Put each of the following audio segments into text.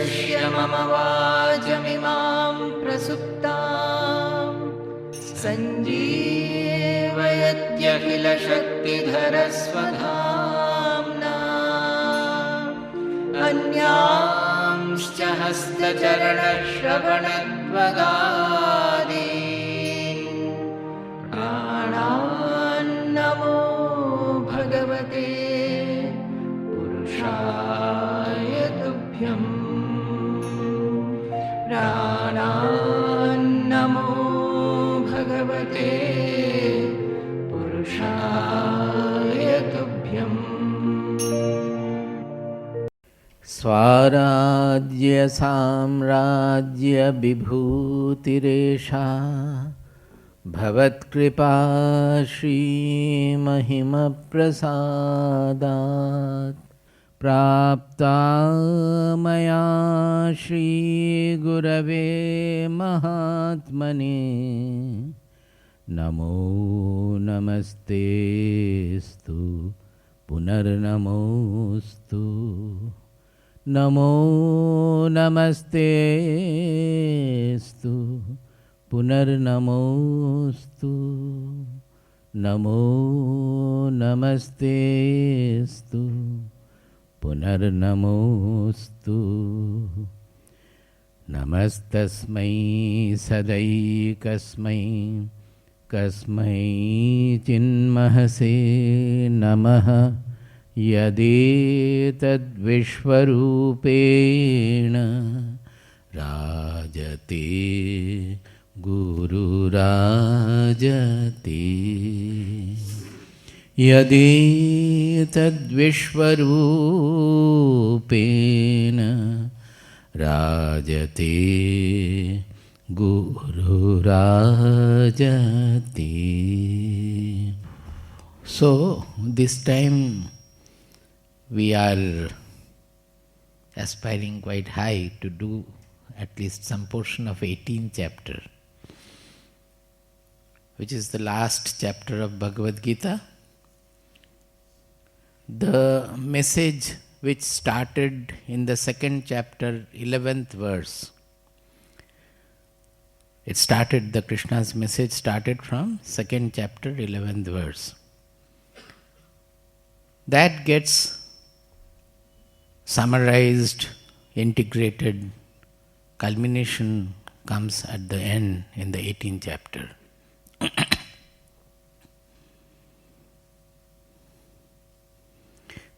उपविश्य मम वाचमिमां प्रसुप्तां सञ्जीवयत्यखिलशक्तिधरस्वधाम्ना अन्यांश्च हस्तचरणश्रवणत्वगादीन् प्राणान्नमो भगवते पुरुषाय तुभ्यं प्राणान्नमो भगवते पुरुषाय तुभ्यम् स्वाराज्य साम्राज्य विभूतिरेषा भवत्कृपा श्रीमहिमप्रसादात् प्राप्ता मया श्रीगुरवे महात्मने नमो नमस्तेस्तु पुनर्नमोस्तु नमो नमस्तेस्तु पुनर्नमोस्तु नमो नमस्तेस्तु पुनर्नमोस्तु नमस्तस्मै सदैकस्मै कस्मै चिन्महसे नमः यदेतद्विश्वरूपेण राजते गुरुराजते यदेतद्विश्वरूपेण राजते गुरुराजते. So this time we are aspiring quite high to do at least some portion of 18th chapter, which is the last chapter of Bhagavad Gita. The message which started in the second chapter, 11th verse, the Krishna's message started from second chapter, 11th verse. That gets summarized, integrated, culmination comes at the end in the 18th chapter.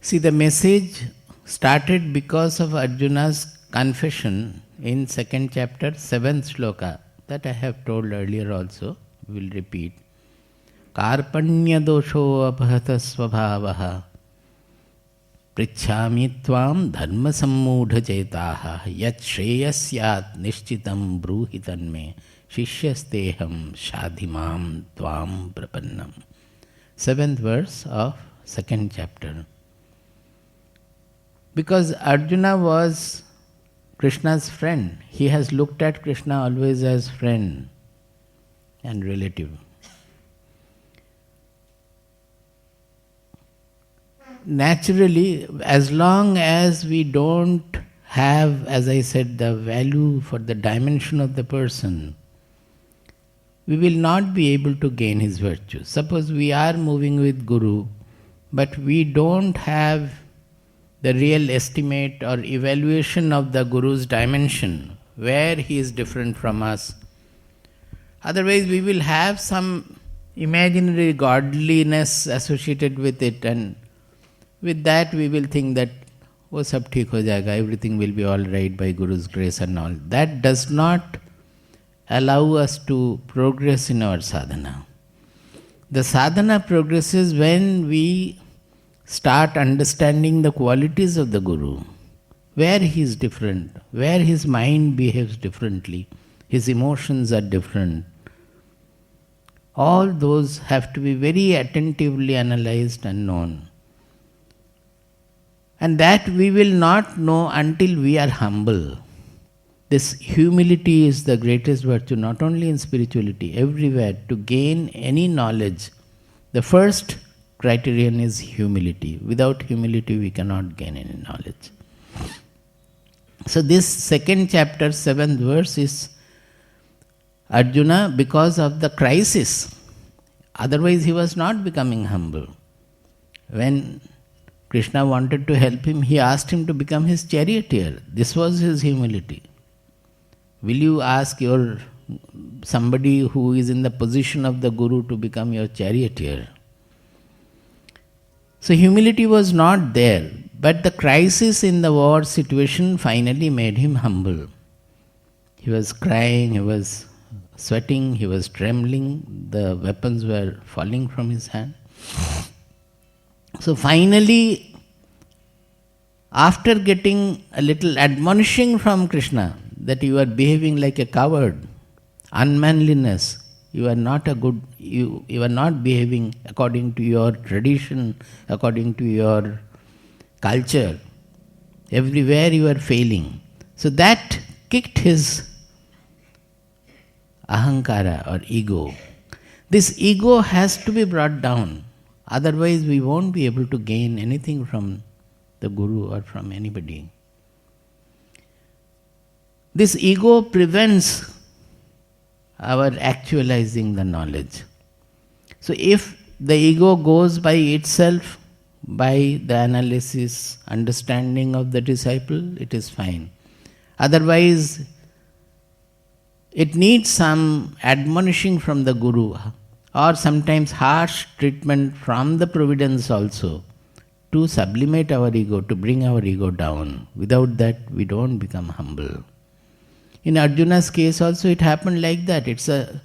See, the message started because of Arjuna's confession in second chapter, 7th shloka, that I have told earlier also, we will repeat. Karpanya dosho apahata svabhavaha Prichhami tvam dharma sammudha chetaha yat shreyasyat nishchitam bruhitanme shishyasteham shadhimam tvam prapannam. 7th verse of second chapter. Because Arjuna was Krishna's friend, he has looked at Krishna always as friend and relative. Naturally, as long as we don't have, as I said, the value for the dimension of the person, we will not be able to gain his virtue. Suppose we are moving with Guru, but we don't have the real estimate or evaluation of the Guru's dimension, where he is different from us. Otherwise, we will have some imaginary godliness associated with it, and with that we will think that, oh, sab theek ho jayega, everything will be all right by Guru's grace and all. That does not allow us to progress in our sadhana. The sadhana progresses when we start understanding the qualities of the Guru, where he is different, where his mind behaves differently, his emotions are different. All those have to be very attentively analyzed and known. And that we will not know until we are humble. This humility is the greatest virtue, not only in spirituality, everywhere. To gain any knowledge, the first criterion is humility. Without humility, we cannot gain any knowledge. So this second chapter, 7th verse is Arjuna because of the crisis. Otherwise he was not becoming humble. When Krishna wanted to help him, he asked him to become his charioteer. This was his humility. Will you ask somebody who is in the position of the Guru to become your charioteer? So humility was not there, but the crisis in the war situation finally made him humble. He was crying, he was sweating, he was trembling, the weapons were falling from his hand. So finally, after getting a little admonishing from Krishna that you are behaving like a coward, unmanliness, you are not behaving according to your tradition, according to your culture. Everywhere you are failing. So that kicked his ahankara or ego. This ego has to be brought down. Otherwise we won't be able to gain anything from the Guru or from anybody. This ego prevents our actualizing the knowledge. So if the ego goes by itself, by the analysis, understanding of the disciple, it is fine. Otherwise, it needs some admonishing from the Guru, or sometimes harsh treatment from the providence also, to sublimate our ego, to bring our ego down. Without that, we don't become humble. In Arjuna's case also it happened like that. It's a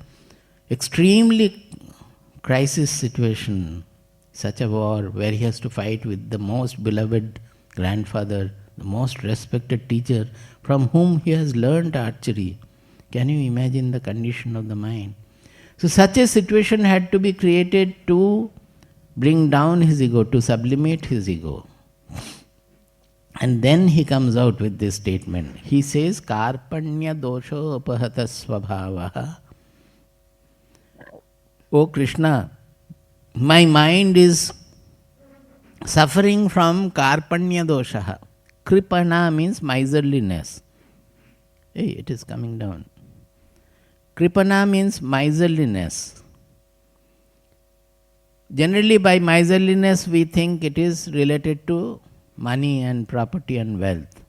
extremely crisis situation, such a war where he has to fight with the most beloved grandfather, the most respected teacher from whom he has learnt archery. Can you imagine the condition of the mind? So such a situation had to be created to bring down his ego, to sublimate his ego. And then he comes out with this statement. He says, Karpanya dosho upahata svabhavaha. O Krishna, my mind is suffering from Karpanya dosha. Kripana means miserliness. Hey, it is coming down. Kripana means miserliness. Generally by miserliness we think it is related to money and property and wealth.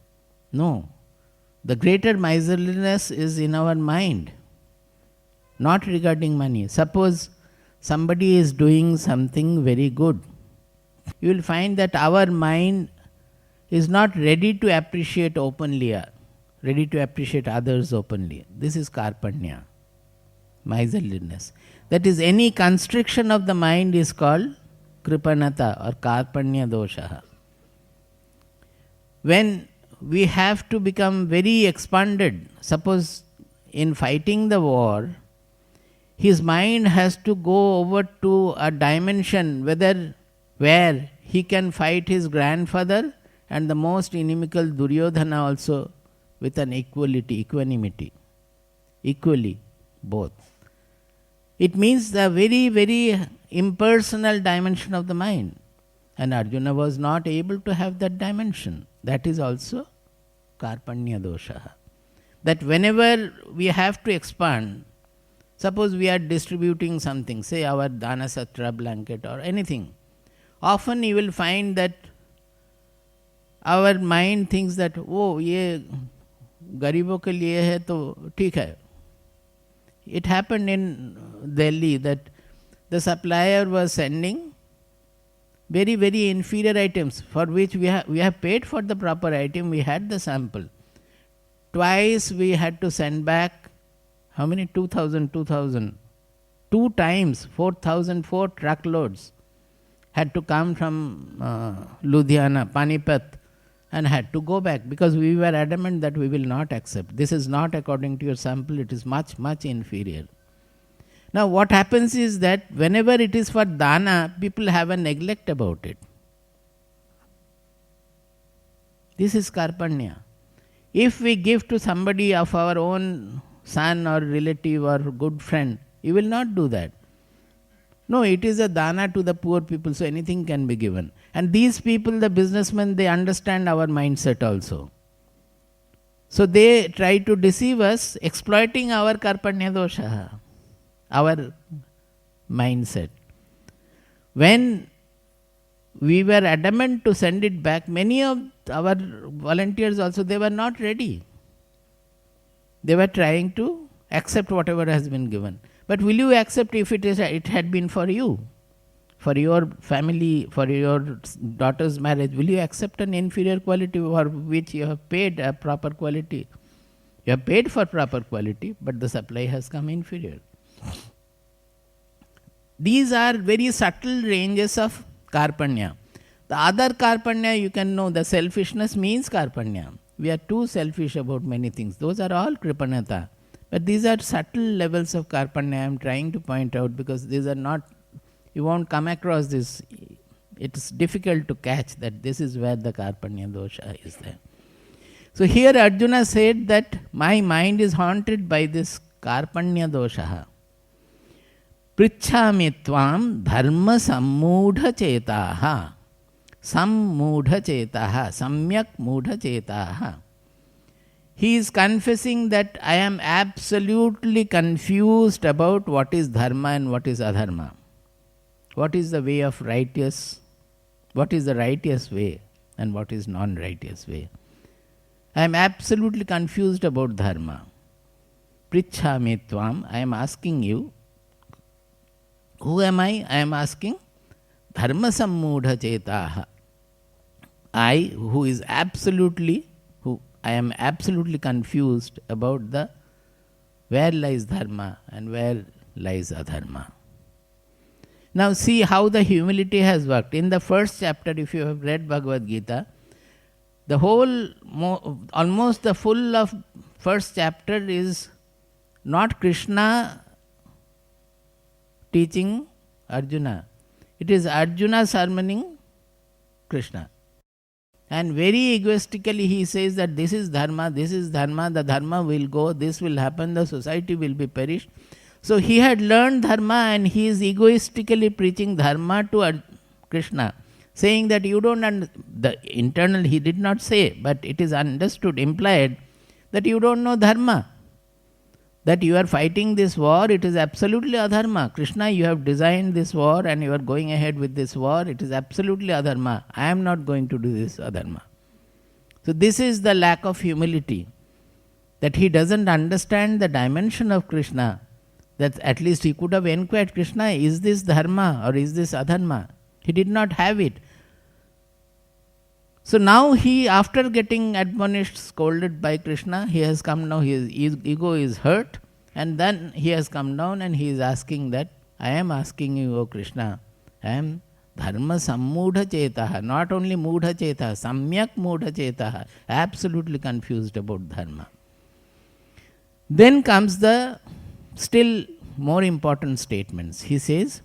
No. The greater miserliness is in our mind, not regarding money. Suppose somebody is doing something very good. You will find that our mind is not ready to appreciate openly, ready to appreciate others openly. This is Karpanya, miserliness. That is, any constriction of the mind is called Kripanata or Karpanya dosha. When we have to become very expanded, suppose in fighting the war, his mind has to go over to a dimension where he can fight his grandfather and the most inimical Duryodhana also with an equanimity, equally both. It means the very, very impersonal dimension of the mind. And Arjuna was not able to have that dimension. That is also Karpanya dosha. That whenever we have to expand, suppose we are distributing something, say our Dana Satra blanket or anything, often you will find that our mind thinks that, oh, ye garibon ke liye hai to theek hai. It happened in Delhi that the supplier was sending very, very inferior items for which we have paid for the proper item, we had the sample. Twice we had to send back, how many? 2,000. 2 times, 4,004 truckloads had to come from Ludhiana, Panipat, and had to go back because we were adamant that we will not accept. This is not according to your sample, it is much, much inferior. Now what happens is that whenever it is for dana, people have a neglect about it. This is Karpanya. If we give to somebody of our own son or relative or good friend, you will not do that. No, it is a dana to the poor people, so anything can be given. And these people, the businessmen, they understand our mindset also. So they try to deceive us, exploiting our karpanya dosha, our mindset. When we were adamant to send it back, many of our volunteers also, they were not ready. They were trying to accept whatever has been given. But will you accept if it had been for you, for your family, for your daughter's marriage? Will you accept an inferior quality for which you have paid a proper quality? You have paid for proper quality, but the supply has come inferior. These are very subtle ranges of karpanya. The other karpanya you can know, the selfishness means karpanya. We are too selfish about many things. Those are all kripanata. But these are subtle levels of karpanya I am trying to point out, because these are not, you won't come across this. It's difficult to catch that this is where the karpanya dosha is there. So here Arjuna said that my mind is haunted by this karpanya dosha. Prichhami tvam dharma sammudha chetaha. Sammudha chetaha. Samyak mudha chetaha. He is confessing that I am absolutely confused about what is dharma and what is adharma. What is the way of righteous? What is the righteous way and what is non-righteous way? I am absolutely confused about dharma. Prichhami tvam. I am asking you. Who am I? I am asking dharma sammudha chetaha. I am absolutely confused about the where lies dharma and where lies adharma. Now see how the humility has worked. In the first chapter, if you have read Bhagavad Gita, the whole, almost the full of first chapter is not Krishna teaching Arjuna. It is Arjuna sermoning Krishna. And very egoistically he says that this is dharma, the dharma will go, this will happen, the society will be perished. So he had learned dharma and he is egoistically preaching dharma to Krishna, saying that you don't the internal he did not say, but it is understood, implied, that you don't know dharma. That you are fighting this war, it is absolutely adharma. Krishna, you have designed this war and you are going ahead with this war, it is absolutely adharma. I am not going to do this adharma. So this is the lack of humility, that he doesn't understand the dimension of Krishna, that at least he could have inquired Krishna, is this dharma or is this adharma? He did not have it. So now he, after getting admonished, scolded by Krishna, he has come now, his ego is hurt, and then he has come down and he is asking that, I am asking you, O Krishna, I am dharma sammudha chetaha, not only mudha chetaha, samyak mudha chetaha, absolutely confused about dharma. Then comes the still more important statements. He says,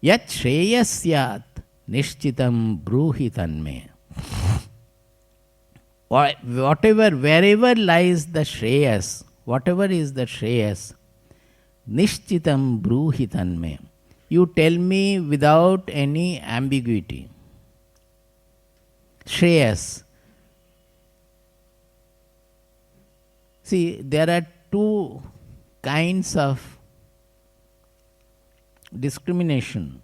Yat shreyasyat nishchitam bruhi tanme. Whatever, wherever lies the shreyas, whatever is the shreyas, nishchitam bruhi tanme. You tell me without any ambiguity. Shreyas. See, there are two kinds of discrimination.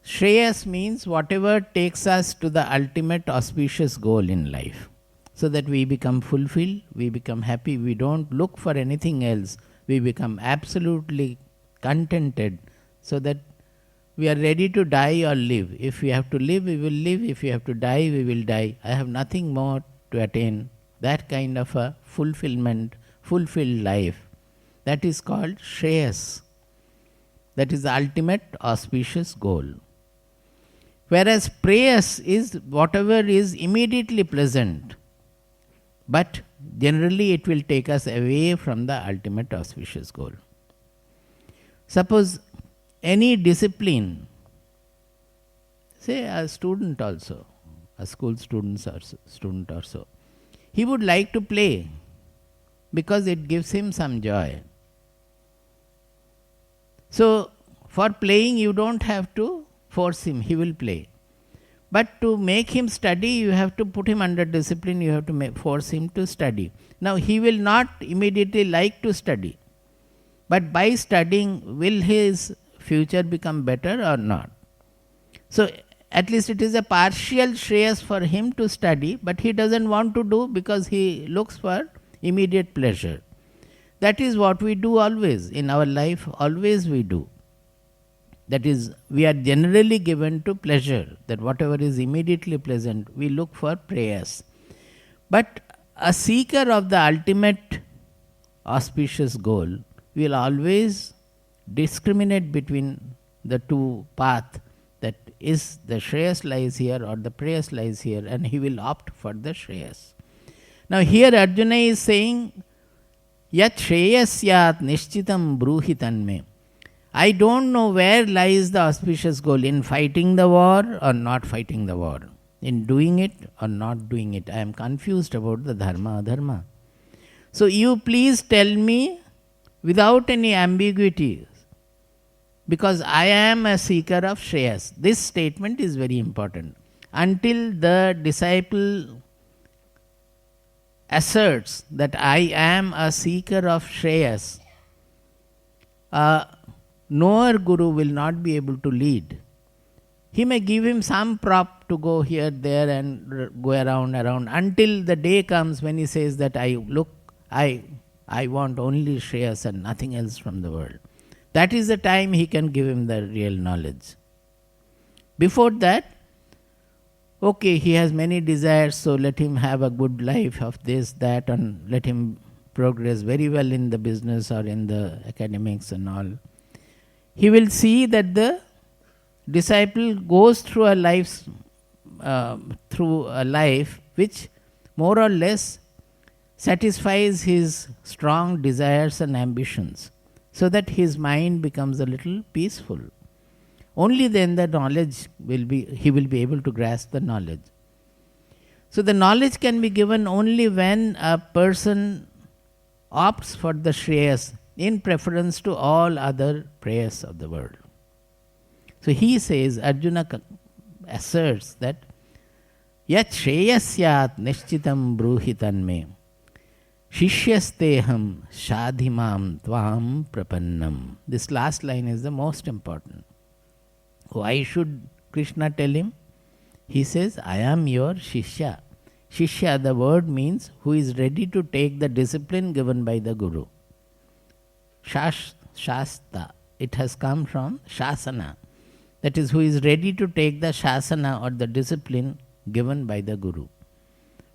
Shreyas means whatever takes us to the ultimate auspicious goal in life, so that we become fulfilled, we become happy, we don't look for anything else, we become absolutely contented, so that we are ready to die or live. If we have to live, we will live. If we have to die, we will die. I have nothing more to attain. That kind of a fulfillment, fulfilled life, that is called Shreyas. That is the ultimate auspicious goal. Whereas preyas is whatever is immediately pleasant, but generally it will take us away from the ultimate auspicious goal. Suppose any discipline, say a student also, a school student or so, he would like to play because it gives him some joy. So for playing you don't have to force him, he will play. But to make him study, you have to put him under discipline, you have to force him to study. Now, he will not immediately like to study. But by studying, will his future become better or not? So, at least it is a partial shreyas for him to study, but he doesn't want to do because he looks for immediate pleasure. That is what we do always in our life, always we do. That is, we are generally given to pleasure, that whatever is immediately pleasant, we look for prayers. But a seeker of the ultimate auspicious goal will always discriminate between the two paths, that is the Shreyas lies here or the prayers lies here, and he will opt for the Shreyas. Now here Arjuna is saying, Yat Shreyasyat Nishchitam Bruhitan me. I don't know where lies the auspicious goal, in fighting the war or not fighting the war, in doing it or not doing it. I am confused about the dharma adharma. So you please tell me without any ambiguity, because I am a seeker of Shreyas. This statement is very important. Until the disciple asserts that I am a seeker of Shreyas, knower guru will not be able to lead. He may give him some prop to go here, there and go around until the day comes when he says that I want only Shreyas and nothing else from the world. That is the time he can give him the real knowledge. Before that, okay, he has many desires, so let him have a good life of this, that, and let him progress very well in the business or in the academics and all. He will see that the disciple goes through a life which more or less satisfies his strong desires and ambitions, so that his mind becomes a little peaceful. Only then the knowledge he will be able to grasp the knowledge. So the knowledge can be given only when a person opts for the Shreyas in preference to all other prayers of the world. So he says, Arjuna asserts that Yat Shreyasyat Nishchitam Bruhitan me Shishyasteham Shadhimam Tvam Prapannam. This last line is the most important. Why should Krishna tell him? He says, I am your Shishya. Shishya, the word means who is ready to take the discipline given by the Guru. Shasta, it has come from Shasana. That is, who is ready to take the Shasana or the discipline given by the Guru.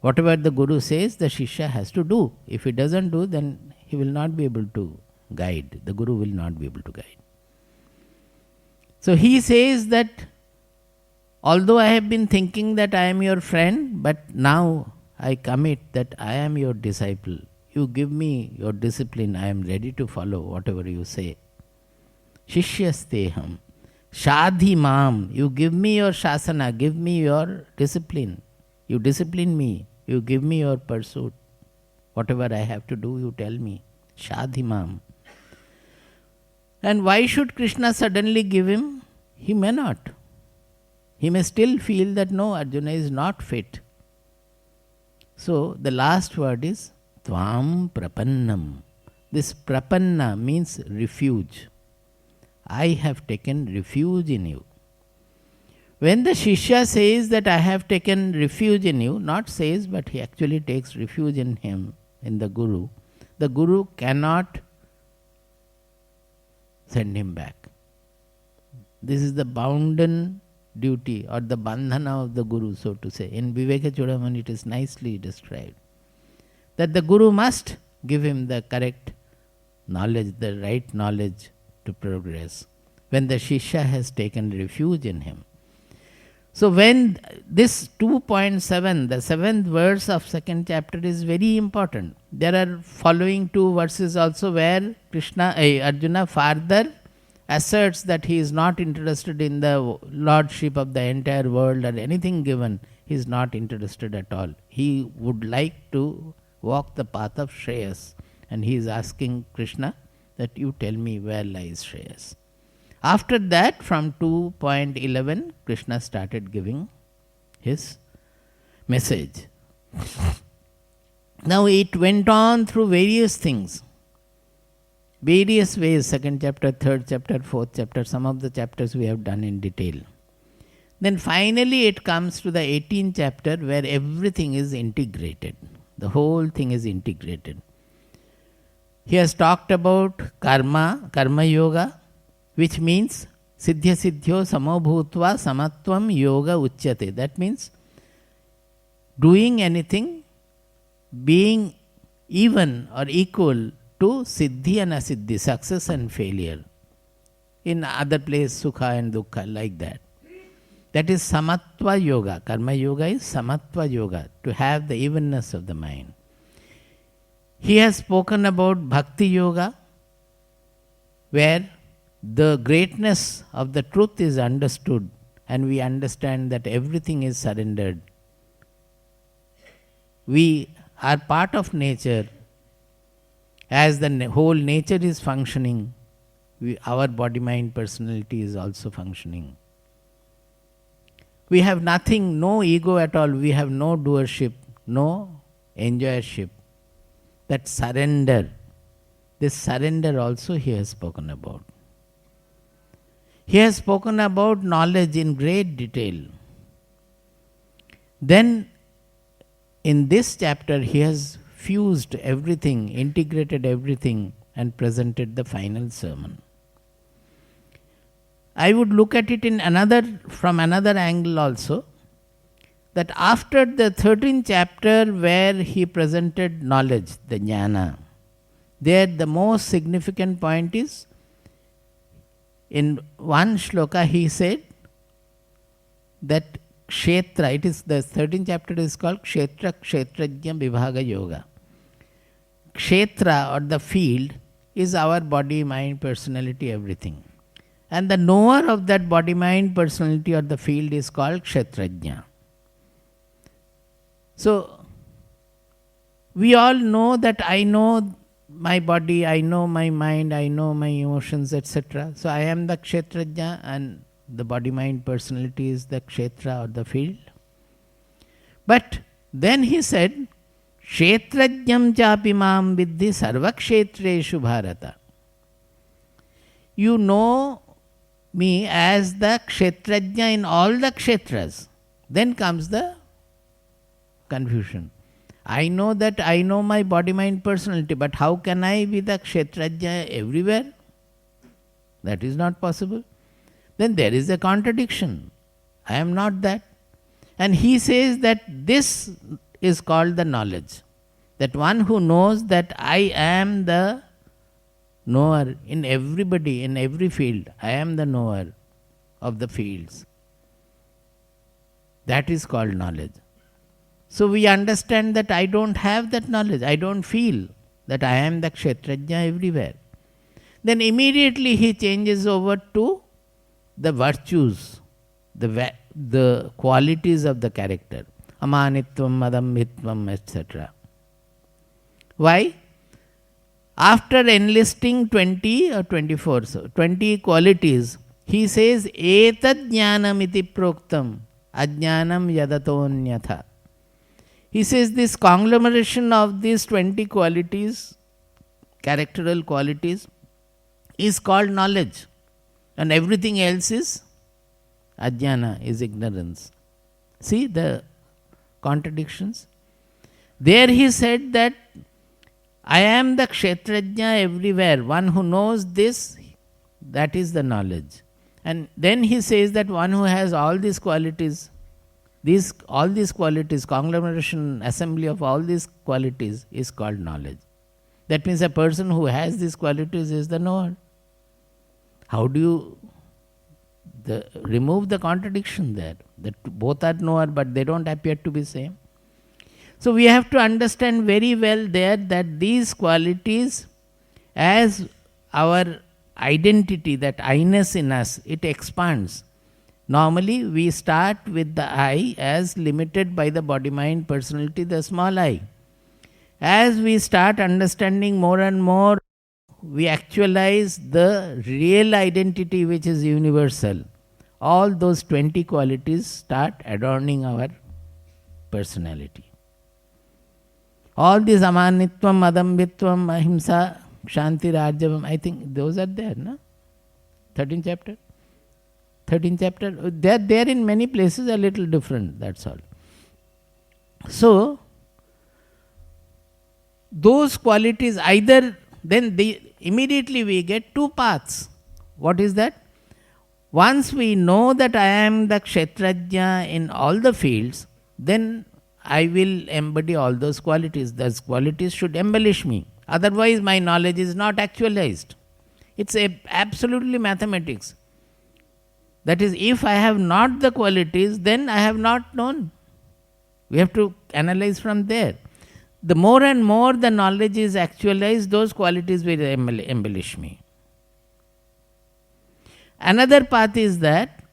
Whatever the Guru says, the Shishya has to do. If he doesn't do, then he will not be able to guide. The Guru will not be able to guide. So he says that although I have been thinking that I am your friend, but now I commit that I am your disciple. You give me your discipline, I am ready to follow whatever you say. Shishyasteham. Shadhi mam. You give me your shasana, give me your discipline. You discipline me, you give me your pursuit. Whatever I have to do, you tell me. Shadhi mam. And why should Krishna suddenly give him? He may not. He may still feel that no, Arjuna is not fit. So the last word is Tvam Prapannam. This Prapanna means refuge. I have taken refuge in you. When the Shishya says that I have taken refuge in you, not says, but he actually takes refuge in him, in the Guru cannot send him back. This is the bounden duty or the bandhana of the Guru, so to say. In Viveka Chudamani it is nicely described that the Guru must give him the correct knowledge, the right knowledge to progress when the Shishya has taken refuge in him. So when this 2.7, the 7th verse of 2nd chapter is very important. There are following 2 verses also where Arjuna further asserts that he is not interested in the lordship of the entire world or anything given. He is not interested at all. He would like to walk the path of Shreyas. And he is asking Krishna that you tell me where lies Shreyas. After that, from 2.11, Krishna started giving his message. Now it went on through various things, various ways, second chapter, third chapter, fourth chapter, some of the chapters we have done in detail. Then finally it comes to the 18th chapter where everything is integrated. The whole thing is integrated. He has talked about karma yoga, which means siddhya siddhyo samo bhutva samatvam yoga uchyate. That means doing anything, being even or equal to siddhi and asiddhi, success and failure. In other place, sukha and dukkha, like that. That is samatva yoga. Karma yoga is samatva yoga, to have the evenness of the mind. He has spoken about bhakti yoga, where the greatness of the truth is understood and we understand that everything is surrendered. We are part of nature. As the whole nature is functioning, our body, mind, personality is also functioning. We have nothing, no ego at all. We have no doership, no enjoyership. That surrender, this surrender also he has spoken about. He has spoken about knowledge in great detail. Then in this chapter he has fused everything, integrated everything and presented the final sermon. I would look at it from another angle also, that after the 13th chapter where he presented knowledge, the jnana, there the most significant point is, in one shloka he said that kshetra, it is the 13th chapter is called kshetra kshetrajna vibhaga yoga. Kshetra or the field is our body, mind, personality, everything. And the knower of that body, mind, personality or the field is called kshetrajna. So, we all know that I know my body, I know my mind, I know my emotions, etc. So, I am the kshetrajna and the body, mind, personality is the kshetra or the field. But then he said, kshetrajnam chapi mam viddhi sarvakshetreshu bharata. You know me as the kshetrajna in all the kshetras. Then comes the confusion. I know that I know my body, mind, personality, but how can I be the kshetrajna everywhere? That is not possible. Then there is a contradiction. I am not that. And he says that this is called the knowledge. That one who knows that I am the knower in everybody, in every field. I am the knower of the fields. That is called knowledge. So we understand that I don't have that knowledge. I don't feel that I am the kshetrajna everywhere. Then immediately he changes over to the virtues, the qualities of the character. Amanitvam, madambhitvam, etc. Why? After enlisting 20 or 24, so 20 qualities, he says, Etad jnanam iti proktam, ajnanam yadatonyatha. He says this conglomeration of these 20 qualities, characteral qualities, is called knowledge. And everything else is ajnana, is ignorance. See the contradictions? There he said that I am the kshetrajna everywhere. One who knows this, that is the knowledge. And then he says that one who has all these qualities, all these qualities, conglomeration, assembly of all these qualities is called knowledge. That means a person who has these qualities is the knower. How do you remove the contradiction there? That both are knower but they don't appear to be same. So we have to understand very well there that these qualities, as our identity, that I-ness in us, it expands. Normally we start with the I as limited by the body, mind, personality, the small I. As we start understanding more and more, we actualize the real identity which is universal. all those 20 qualities start adorning our personality. All these amanitvam, adambitvam, ahimsa, Shanti Rajyavam, I think those are there, no? 13th chapter. 13th chapter. They are there in many places, a little different, that's all. So, those qualities either, then immediately we get two paths. What is that? Once we know that I am the Kshetrajna in all the fields, then I will embody all those qualities. Those qualities should embellish me. Otherwise, my knowledge is not actualized. It's absolutely mathematics. That is, if I have not the qualities, then I have not known. We have to analyze from there. The more and more the knowledge is actualized, those qualities will embellish me. Another path is that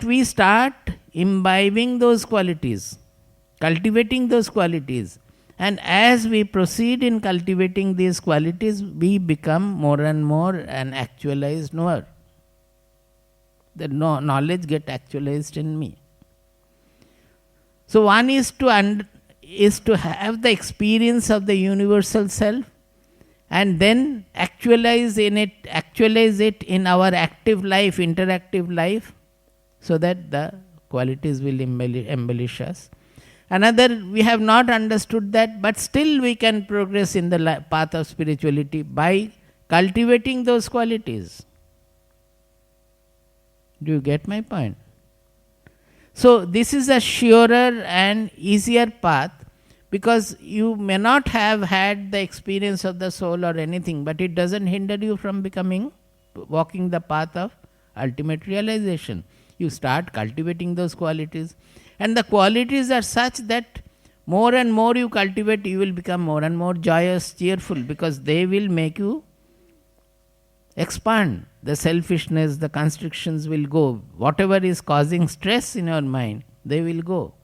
we start imbibing those qualities, cultivating those qualities. And as we proceed in cultivating these qualities, we become more and more an actualized knower. The knowledge gets actualized in me. So one is to have the experience of the universal self, and then actualize it in our active life, interactive life, so that the qualities will embellish us. Another, we have not understood that, but still we can progress in the path of spirituality by cultivating those qualities. Do you get my point? So this is a surer and easier path, because you may not have had the experience of the soul or anything, but it doesn't hinder you from walking the path of ultimate realization. You start cultivating those qualities, and the qualities are such that more and more you cultivate, you will become more and more joyous, cheerful, because they will make you expand. The selfishness, the constrictions will go. Whatever is causing stress in your mind, they will go.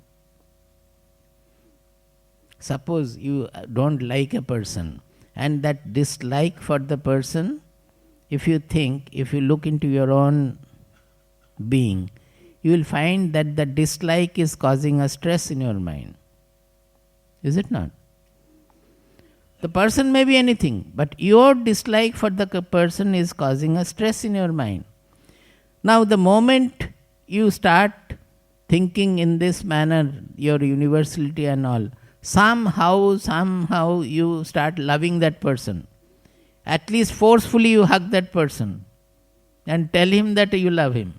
Suppose you don't like a person, and that dislike for the person, if you look into your own being, you will find that the dislike is causing a stress in your mind. Is it not? The person may be anything, but your dislike for the person is causing a stress in your mind. Now, the moment you start thinking in this manner, your universality and all, somehow you start loving that person. At least forcefully you hug that person and tell him that you love him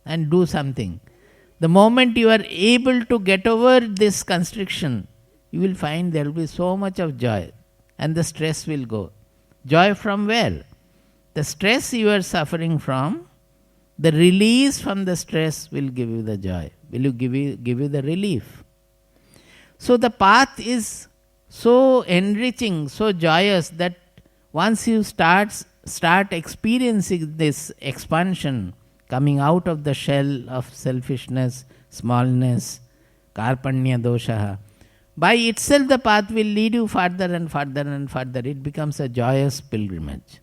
and do something. The moment you are able to get over this constriction, you will find there will be so much of joy, and the stress will go. Joy from where? The stress you are suffering from, the release from the stress will give you the joy, will give you the relief. So the path is so enriching, so joyous, that once you start experiencing this expansion, coming out of the shell of selfishness, smallness, karpanya dosha, by itself the path will lead you farther and farther and farther. It becomes a joyous pilgrimage.